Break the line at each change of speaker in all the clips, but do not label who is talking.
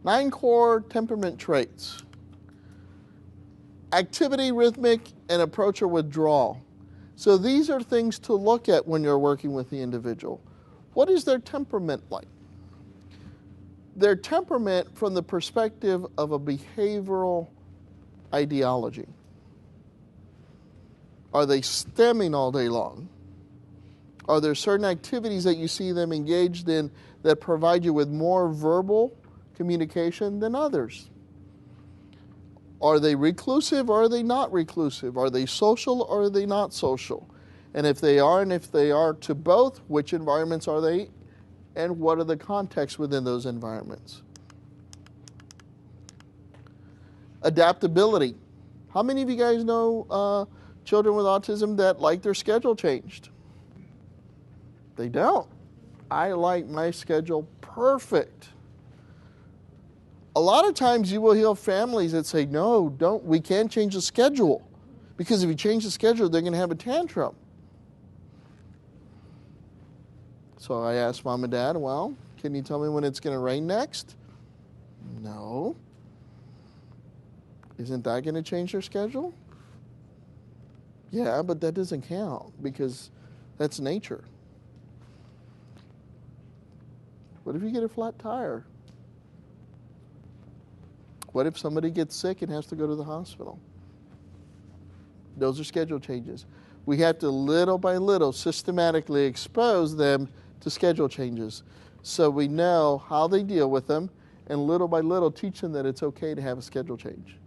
9 core temperament traits. Activity, rhythmic, and approach or withdrawal. So these are things to look at when you're working with the individual. What is their temperament like? Their temperament from the perspective of a behavioral ideology. Are they stemming all day long? Are there certain activities that you see them engaged in that provide you with more verbal communication than others? Are they reclusive or are they not reclusive? Are they social or are they not social? And if they are to both, which environments are they and what are the contexts within those environments? Adaptability. How many of you guys know children with autism that like their schedule changed? They don't. I like my schedule perfect. A lot of times you will hear families that say, no, we can't change the schedule. Because if you change the schedule, they're going to have a tantrum. So I asked Mom and Dad, well, can you tell me when it's going to rain next? No. Isn't that going to change their schedule? Yeah, but that doesn't count because that's nature. What if you get a flat tire? What if somebody gets sick and has to go to the hospital? Those are schedule changes. We have to little by little systematically expose them to schedule changes so we know how they deal with them and little by little teach them that it's okay to have a schedule change.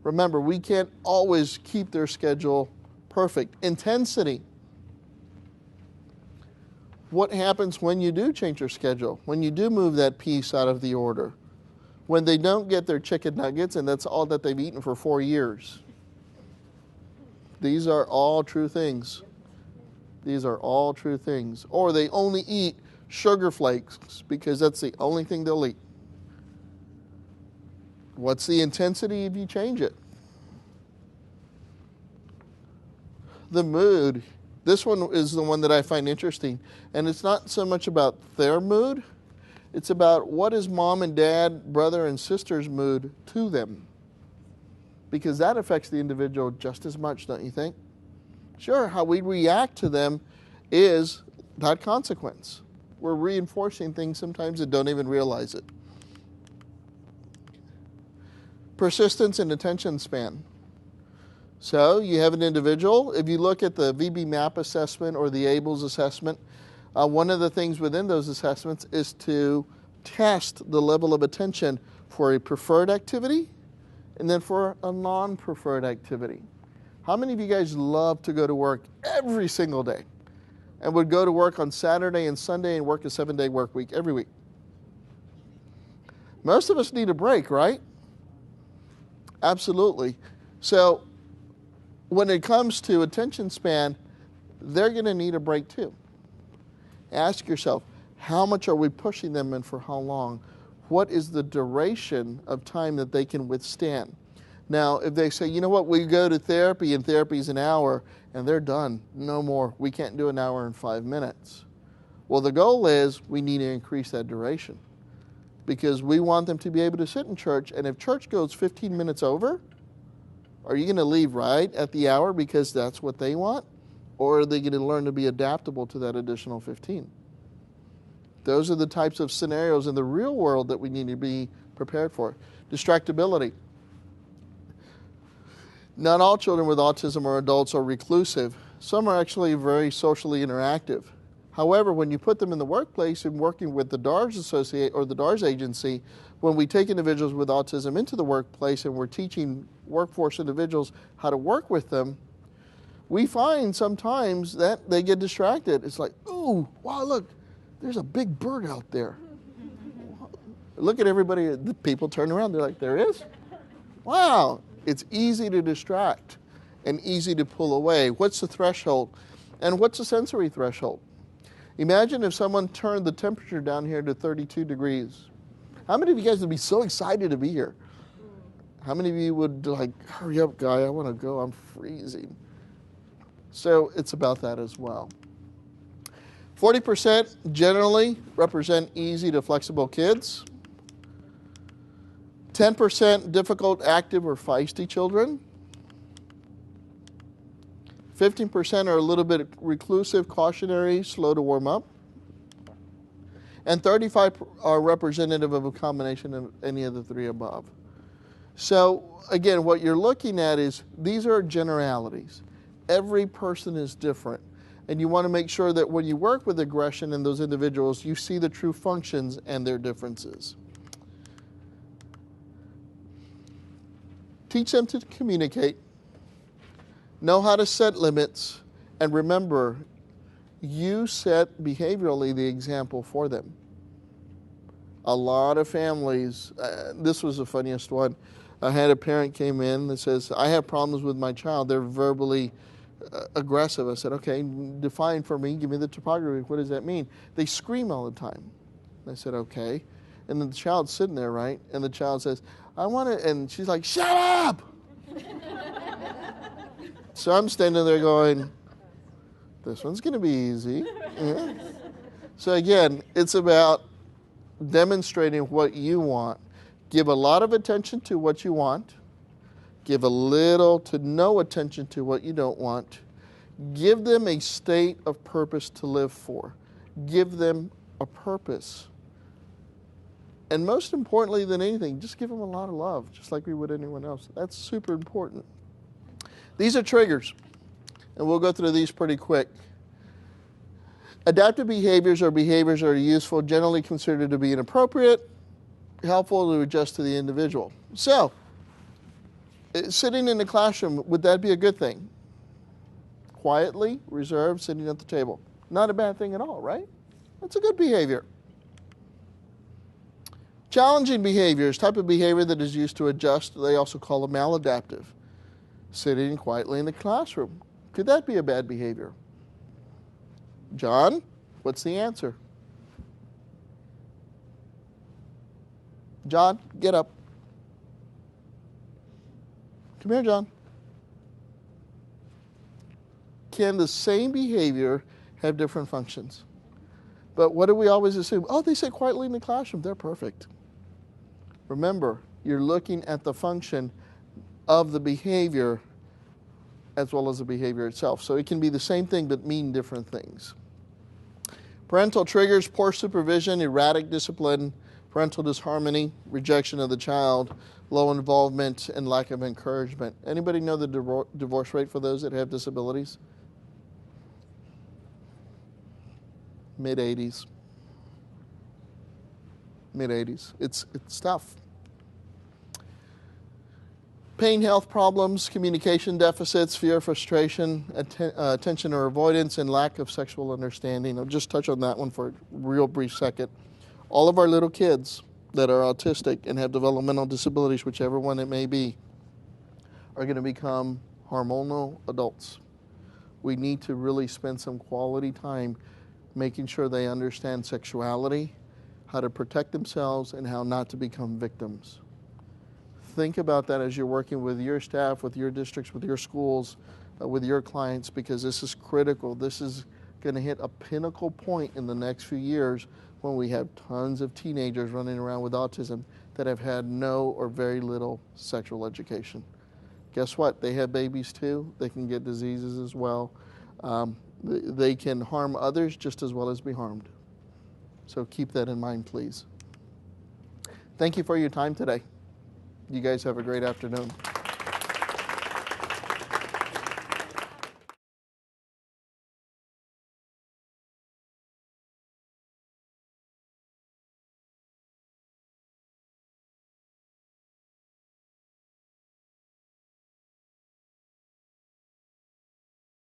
Remember, we can't always keep their schedule perfect. Intensity. What happens when you do change your schedule? When you do move that piece out of the order? When they don't get their chicken nuggets and that's all that they've eaten for 4 years? These are all true things. These are all true things. Or they only eat sugar flakes because that's the only thing they'll eat. What's the intensity if you change it? The mood. This one is the one that I find interesting. And it's not so much about their mood. It's about what is mom and dad, brother and sister's mood to them. Because that affects the individual just as much, don't you think? Sure, how we react to them is that consequence. We're reinforcing things sometimes that don't even realize it. Persistence and attention span. So you have an individual, if you look at the VB MAP assessment or the ABLES assessment, one of the things within those assessments is to test the level of attention for a preferred activity and then for a non-preferred activity. How many of you guys love to go to work every single day and would go to work on Saturday and Sunday and work a 7-day work week every week? Most of us need a break, right? Absolutely. So when it comes to attention span, they're going to need a break too. Ask yourself, how much are we pushing them and for how long? What is the duration of time that they can withstand? Now, if they say, you know what, we go to therapy and therapy is an hour and they're done, no more, we can't do an hour and 5 minutes. Well, the goal is we need to increase that duration because we want them to be able to sit in church, and if church goes 15 minutes over, are you going to leave right at the hour because that's what they want? Or are they going to learn to be adaptable to that additional 15? Those are the types of scenarios in the real world that we need to be prepared for. Distractibility. Not all children with autism or adults are reclusive. Some are actually very socially interactive. However, when you put them in the workplace and working with the DARS Associate or the DARS agency, when we take individuals with autism into the workplace and we're teaching workforce individuals how to work with them, we find sometimes that they get distracted. It's like, ooh, wow, look, there's a big bird out there. Look at everybody, the people turn around, they're like, there is? Wow, it's easy to distract and easy to pull away. What's the threshold? And what's the sensory threshold? Imagine if someone turned the temperature down here to 32 degrees. How many of you guys would be so excited to be here? How many of you would like, hurry up, guy, I want to go, I'm freezing. So it's about that as well. 40% generally represent easy to flexible kids. 10% difficult, active, or feisty children. 15% are a little bit reclusive, cautionary, slow to warm up. And 35 are representative of a combination of any of the three above. So again, what you're looking at is these are generalities. Every person is different. And you want to make sure that when you work with aggression in those individuals, you see the true functions and their differences. Teach them to communicate, know how to set limits, and remember, you set behaviorally the example for them. A lot of families, this was the funniest one. I had a parent came in that says, I have problems with my child. They're verbally aggressive. I said, okay, define for me, give me the topography. What does that mean? They scream all the time. I said, okay. And then the child's sitting there, right? And the child says, I want to, and she's like, shut up! So I'm standing there going, this one's going to be easy. Yeah. So again, it's about demonstrating what you want. Give a lot of attention to what you want. Give a little to no attention to what you don't want. Give them a state of purpose to live for. Give them a purpose. And most importantly than anything, just give them a lot of love, just like we would anyone else. That's super important. These are triggers, and we'll go through these pretty quick. Adaptive behaviors are behaviors that are useful, generally considered to be inappropriate, helpful to adjust to the individual. So, sitting in the classroom, would that be a good thing? Quietly, reserved, sitting at the table. Not a bad thing at all, right? That's a good behavior. Challenging behaviors, type of behavior that is used to adjust, they also call them maladaptive. Sitting quietly in the classroom. Could that be a bad behavior? John, what's the answer? John, get up. Come here, John. Can the same behavior have different functions? But what do we always assume? Oh, they sit quietly in the classroom. They're perfect. Remember, you're looking at the function of the behavior as well as the behavior itself. So it can be the same thing but mean different things. Parental triggers, poor supervision, erratic discipline, parental disharmony, rejection of the child, low involvement, and lack of encouragement. Anybody know the divorce rate for those that have disabilities? Mid-80s. Mid-80s. It's tough. Pain, health problems, communication deficits, fear, frustration, attention or avoidance, and lack of sexual understanding. I'll just touch on that one for a real brief second. All of our little kids that are autistic and have developmental disabilities, whichever one it may be, are going to become hormonal adults. We need to really spend some quality time making sure they understand sexuality, how to protect themselves, and how not to become victims. Think about that as you're working with your staff, with your districts, with your schools, with your clients, because this is critical. This is going to hit a pinnacle point in the next few years when we have tons of teenagers running around with autism that have had no or very little sexual education. Guess what? They have babies too. They can get diseases as well. They can harm others just as well as be harmed. So keep that in mind, please. Thank you for your time today. You guys have a great afternoon.